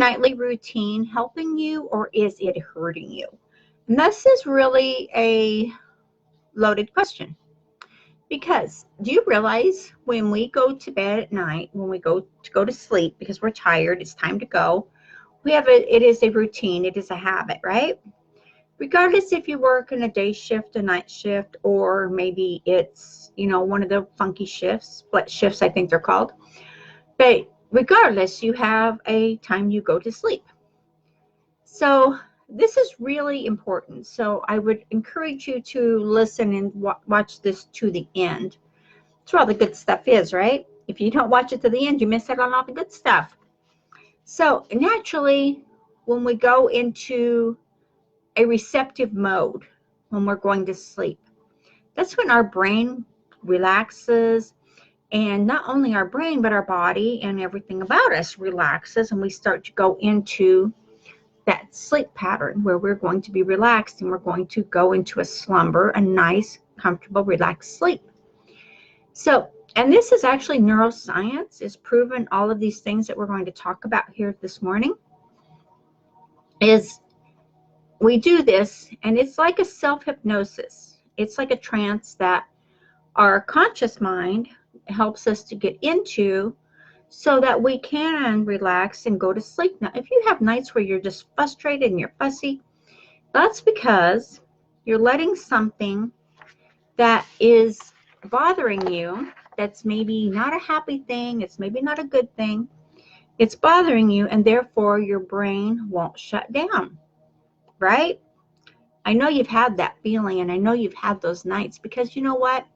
nightly routine helping you, or is it hurting you? And this is really a loaded question, because do you realize when we go to bed at night, when we go to sleep because we're tired, it's time to go, it is a routine, it is a habit, right? Regardless if you work in a day shift, a night shift, or maybe it's, one of the funky shifts, split shifts, I think they're called. But regardless, you have a time you go to sleep. So this is really important. So I would encourage you to listen and watch this to the end. That's where all the good stuff is, right? If you don't watch it to the end, you miss out on all the good stuff. So naturally, when we go into a receptive mode, when we're going to sleep, that's when our brain relaxes, and not only our brain, but our body and everything about us relaxes, and we start to go into that sleep pattern where we're going to be relaxed and we're going to go into a slumber, a nice, comfortable, relaxed sleep. So, and this is actually neuroscience is proven, all of these things that we're going to talk about here this morning, is we do this, and it's like a self-hypnosis. It's like a trance that our conscious mind helps us to get into so that we can relax and go to sleep. Now, if you have nights where you're just frustrated and you're fussy, that's because you're letting something that is bothering you, that's maybe not a happy thing, it's maybe not a good thing, it's bothering you, and therefore your brain won't shut down, right? I know you've had that feeling, and I know you've had those nights, because you know what?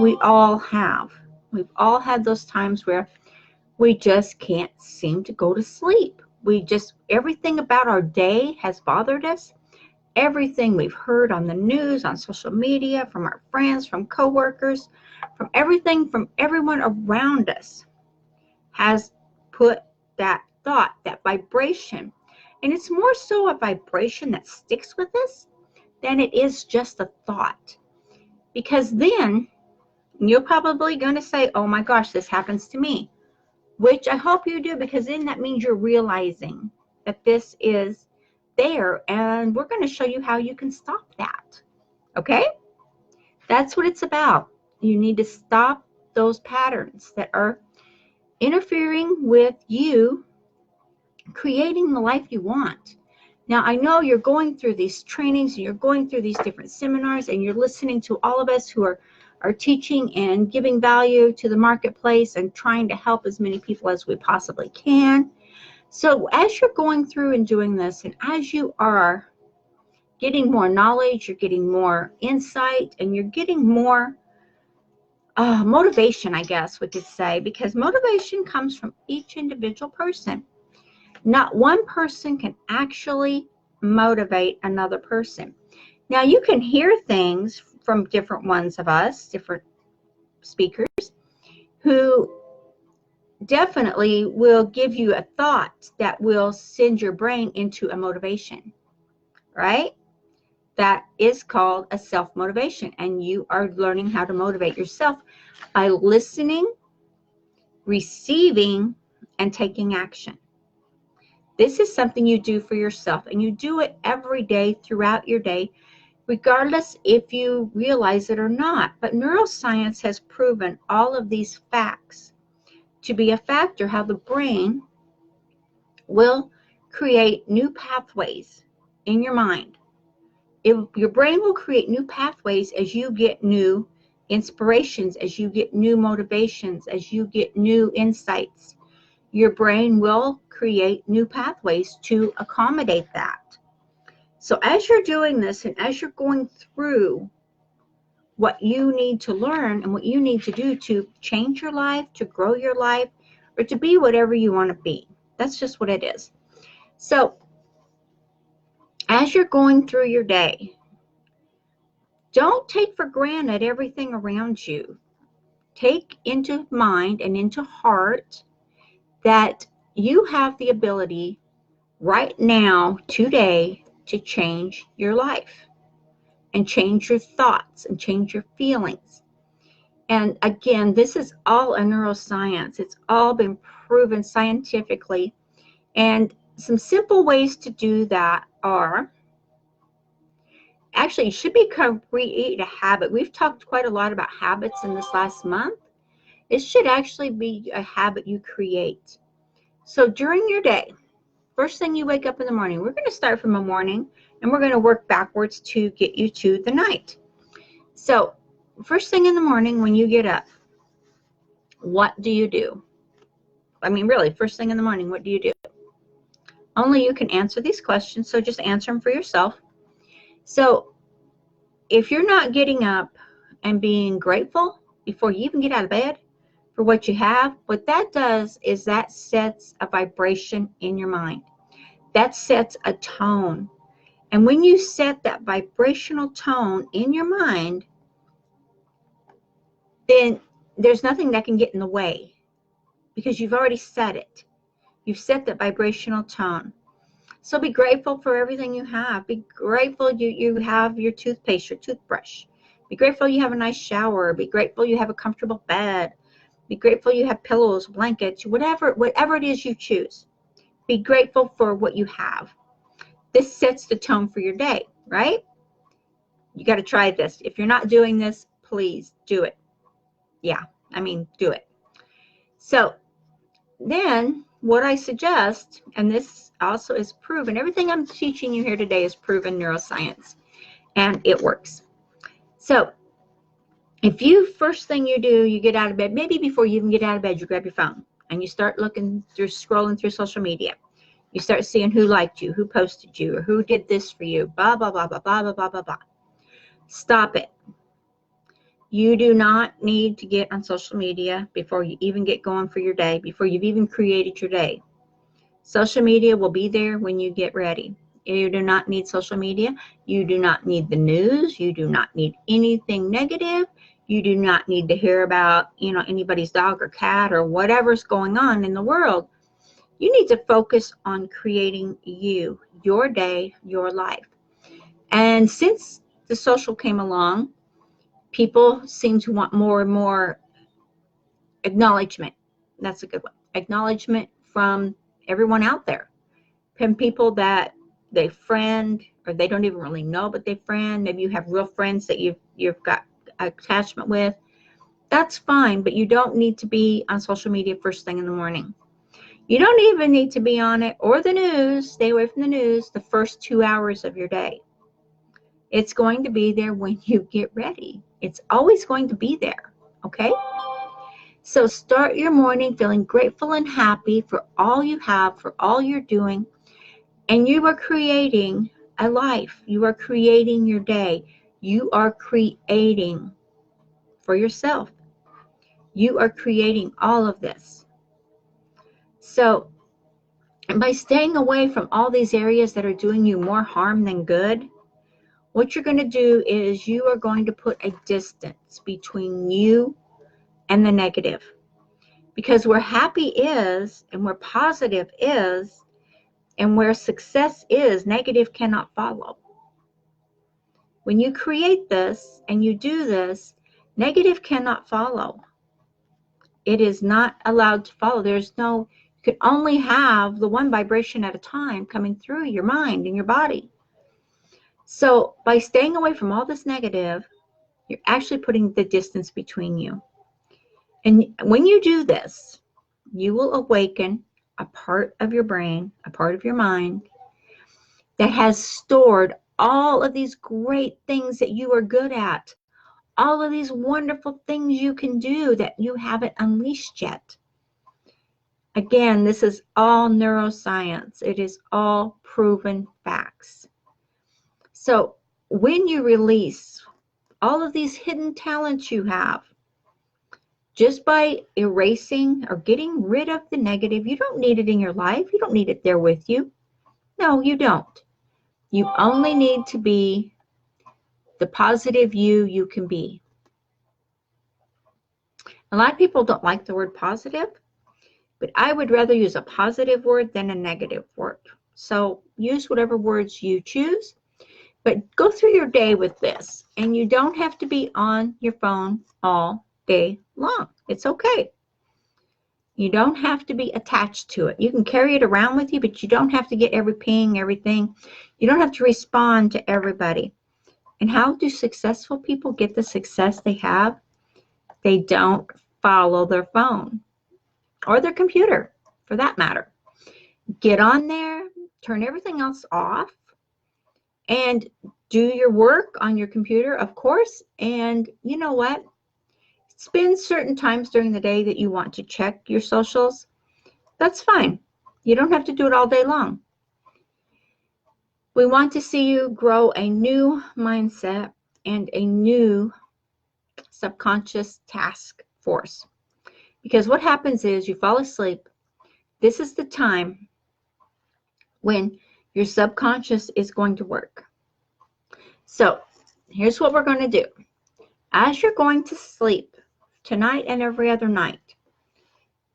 We all have. We've all had those times where we just can't seem to go to sleep. Everything about our day has bothered us. Everything we've heard on the news, on social media, from our friends, from coworkers, from everything, from everyone around us has put that thought, that vibration. And it's more so a vibration that sticks with us than it is just a thought. Because then you're probably going to say, oh my gosh, this happens to me. Which I hope you do, because then that means you're realizing that this is there, and we're going to show you how you can stop that. Okay? That's what it's about. You need to stop those patterns that are interfering with you creating the life you want. Now, I know you're going through these trainings and you're going through these different seminars, and you're listening to all of us who are teaching and giving value to the marketplace and trying to help as many people as we possibly can. So as you're going through and doing this, and as you are getting more knowledge, you're getting more insight, and you're getting more motivation, I guess we could say, because motivation comes from each individual person. Not one person can actually motivate another person. Now, you can hear things from different ones of us, different speakers, who definitely will give you a thought that will send your brain into a motivation, right? That is called a self-motivation, and you are learning how to motivate yourself by listening, receiving, and taking action. This is something you do for yourself, and you do it every day throughout your day, regardless if you realize it or not. But neuroscience has proven all of these facts to be a factor, how the brain will create new pathways in your mind. Your brain will create new pathways as you get new inspirations, as you get new motivations, as you get new insights. Your brain will create new pathways to accommodate that. So as you're doing this, and as you're going through what you need to learn and what you need to do to change your life, to grow your life, or to be whatever you want to be. That's just what it is. So as you're going through your day, don't take for granted everything around you. Take into mind and into heart that you have the ability right now, today, to change your life and change your thoughts and change your feelings. And again, this is all a neuroscience. It's all been proven scientifically And some simple ways to do that are, actually, it should be create a habit. We've talked quite a lot about habits in this last month. It should actually be a habit you create. So during your day, first thing you wake up in the morning, we're going to start from the morning and we're going to work backwards to get you to the night. So first thing in the morning when you get up, what do you do? I mean, really, first thing in the morning, what do you do? Only you can answer these questions, so just answer them for yourself. So if you're not getting up and being grateful before you even get out of bed for what you have, what that does is that sets a vibration in your mind. That sets a tone. And when you set that vibrational tone in your mind, then there's nothing that can get in the way because you've already set it. You've set that vibrational tone. So be grateful for everything you have. Be grateful you have your toothpaste, your toothbrush. Be grateful you have a nice shower. Be grateful you have a comfortable bed. Be grateful you have pillows, blankets, whatever it is you choose. Be grateful for what you have. This sets the tone for your day, right? You got to try this. If you're not doing this, please do it. Yeah, I mean, do it. So then what I suggest, and this also is proven, everything I'm teaching you here today is proven neuroscience, and it works. So if you, first thing you do, you get out of bed, maybe before you even get out of bed, you grab your phone and you start scrolling through social media. You start seeing who liked you, who posted you, or who did this for you, blah, blah, blah, blah, blah, blah, blah, blah, blah. Stop it. You do not need to get on social media before you even get going for your day, before you've even created your day. Social media will be there when you get ready. You do not need social media. You do not need the news. You do not need anything negative. You do not need to hear about, anybody's dog or cat or whatever's going on in the world. You need to focus on creating you, your day, your life. And since the social came along, people seem to want more and more acknowledgement. That's a good one. Acknowledgement from everyone out there. From people that they friend, or they don't even really know, but they friend. Maybe you have real friends that you've got attachment with. That's fine, but you don't need to be on social media first thing in the morning. You don't even need to be on it or the news. Stay away from the news the first 2 hours of your day. It's going to be there when you get ready. It's always going to be there, okay? So start your morning feeling grateful and happy for all you have, for all you're doing, and you are creating a life. You are creating your day. You are creating for yourself. You are creating all of this. So by staying away from all these areas that are doing you more harm than good, what you're going to do is you are going to put a distance between you and the negative. Because where happy is, and where positive is, and where success is, negative cannot follow. When you create this and you do this, negative cannot follow. It is not allowed to follow. You can only have the one vibration at a time coming through your mind and your body. So by staying away from all this negative, you're actually putting the distance between you. And when you do this, you will awaken a part of your brain, a part of your mind that has stored all of these great things that you are good at, all of these wonderful things you can do that you haven't unleashed yet. Again, this is all neuroscience. It is all proven facts. So when you release all of these hidden talents you have, just by erasing or getting rid of the negative, you don't need it in your life. You don't need it there with you. No, you don't. You only need to be the positive you can be. A lot of people don't like the word positive, but I would rather use a positive word than a negative word. So use whatever words you choose, but go through your day with this. And you don't have to be on your phone all day long. It's okay. You don't have to be attached to it. You can carry it around with you, but you don't have to get every ping, everything. You don't have to respond to everybody. And how do successful people get the success they have? They don't follow their phone or their computer, for that matter. Get on there, turn everything else off, and do your work on your computer, of course. And you know what? Spend certain times during the day that you want to check your socials. That's fine. You don't have to do it all day long. We want to see you grow a new mindset and a new subconscious task force. Because what happens is you fall asleep. This is the time when your subconscious is going to work. So here's what we're going to do. As you're going to sleep tonight and every other night,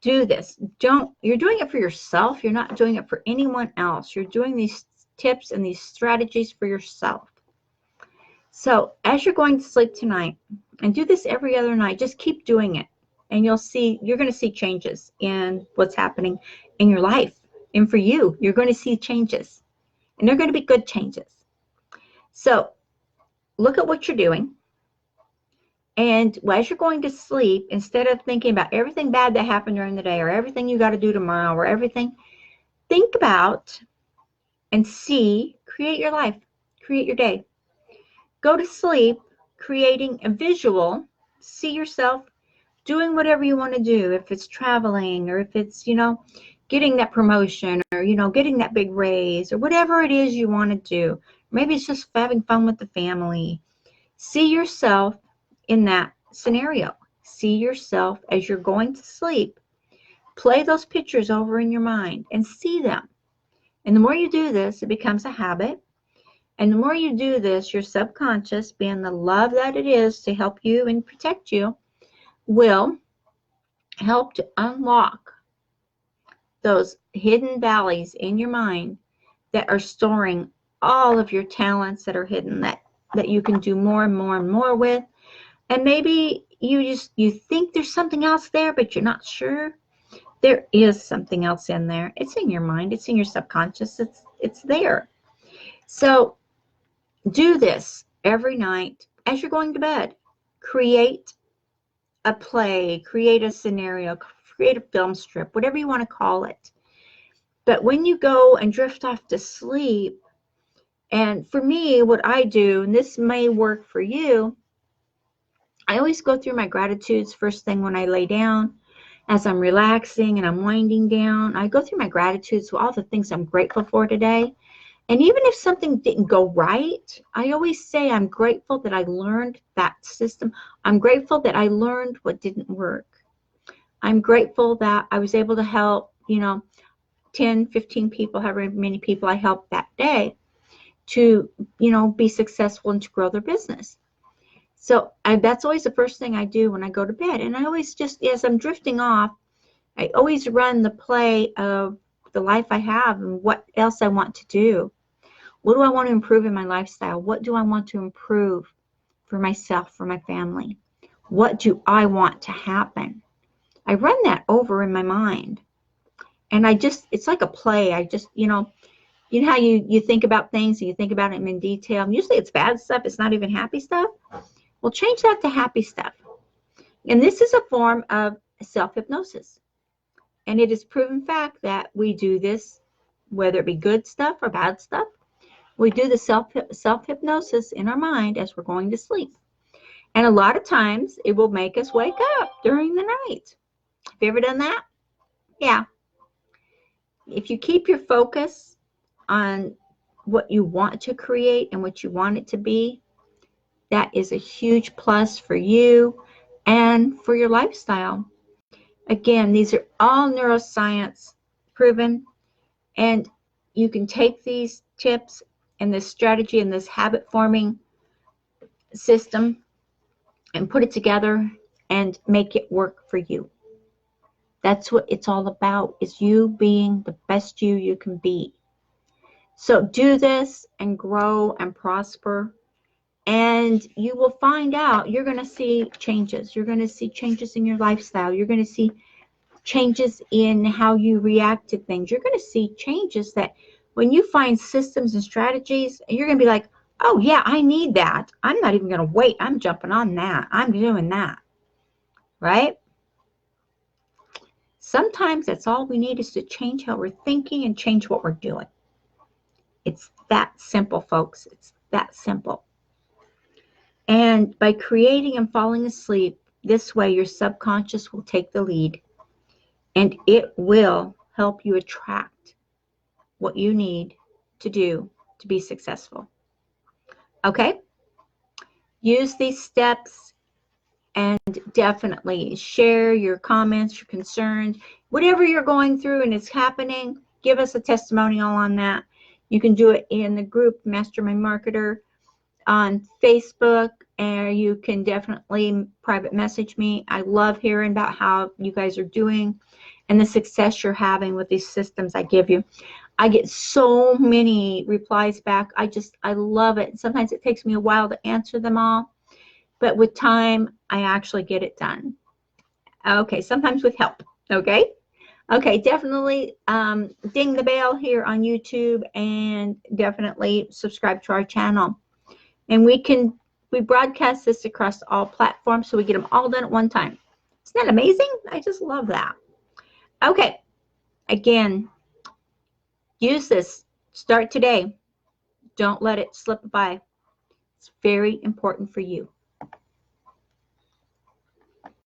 do this. You're doing it for yourself. You're not doing it for anyone else. You're doing these tips and these strategies for yourself. So as you're going to sleep tonight, and do this every other night, just keep doing it. And you're going to see changes in what's happening in your life. And for you, you're going to see changes. And they're going to be good changes. So look at what you're doing. And as you're going to sleep, instead of thinking about everything bad that happened during the day or everything you got to do tomorrow or everything, think about and create your life, create your day. Go to sleep creating a visual, see yourself doing whatever you want to do, if it's traveling or if it's, getting that promotion or, getting that big raise or whatever it is you want to do. Maybe it's just having fun with the family. See yourself in that scenario. See yourself as you're going to sleep. Play those pictures over in your mind and see them. And the more you do this, it becomes a habit. And the more you do this, your subconscious, being the love that it is to help you and protect you, will help to unlock those hidden valleys in your mind that are storing all of your talents that are hidden, that you can do more and more and more with. And maybe you think there's something else there, but you're not sure. There is something else in there. It's in your mind. It's in your subconscious. It's there. So do this every night as you're going to bed. Create a play, create a scenario, create a film strip, whatever you want to call it. But when you go and drift off to sleep, and for me, what I do, and this may work for you, I always go through my gratitudes first thing when I lay down. As I'm relaxing and I'm winding down, I go through my gratitudes, all the things I'm grateful for today. And even if something didn't go right, I always say I'm grateful that I learned that system. I'm grateful that I learned what didn't work. I'm grateful that I was able to help, 10, 15 people, however many people I helped that day to, be successful and to grow their business. So that's always the first thing I do when I go to bed. And I always just, as I'm drifting off, I always run the play of the life I have and what else I want to do. What do I want to improve in my lifestyle? What do I want to improve for myself, for my family? What do I want to happen? I run that over in my mind. And it's like a play. I just, you know how you think about things and you think about them in detail. And usually it's bad stuff. It's not even happy stuff. Well, change that to happy stuff. And this is a form of self-hypnosis. And it is proven fact that we do this, whether it be good stuff or bad stuff. We do the self-hypnosis in our mind as we're going to sleep. And a lot of times it will make us wake up during the night. Have you ever done that? Yeah. If you keep your focus on what you want to create and what you want it to be, that is a huge plus for you and for your lifestyle. Again, these are all neuroscience proven, and you can take these tips and this strategy and this habit forming system and put it together and make it work for you. That's what it's all about, is you being the best you can be. So do this and grow and prosper, and you will find out you're going to see changes. You're going to see changes in your lifestyle. You're going to see changes in how you react to things. You're going to see changes that when you find systems and strategies, you're going to be like, oh yeah, I need that. I'm not even going to wait. I'm jumping on that. I'm doing that. Right? Sometimes that's all we need is to change how we're thinking and change what we're doing. It's that simple, folks. It's that simple. And by creating and falling asleep, this way your subconscious will take the lead and it will help you attract what you need to do to be successful. Okay? Use these steps and definitely share your comments, your concerns, whatever you're going through and it's happening. Give us a testimonial on that. You can do it in the group Mastermind Marketer on Facebook, and you can definitely private message me. I love hearing about how you guys are doing and the success you're having with these systems I give you. I get so many replies back. I love it. Sometimes it takes me a while to answer them all, but with time, I actually get it done. Okay, sometimes with help. Okay. Okay, definitely ding the bell here on YouTube and definitely subscribe to our channel. And we broadcast this across all platforms so we get them all done at one time. Isn't that amazing? I just love that. Okay, again, use this. Start today. Don't let it slip by. It's very important for you.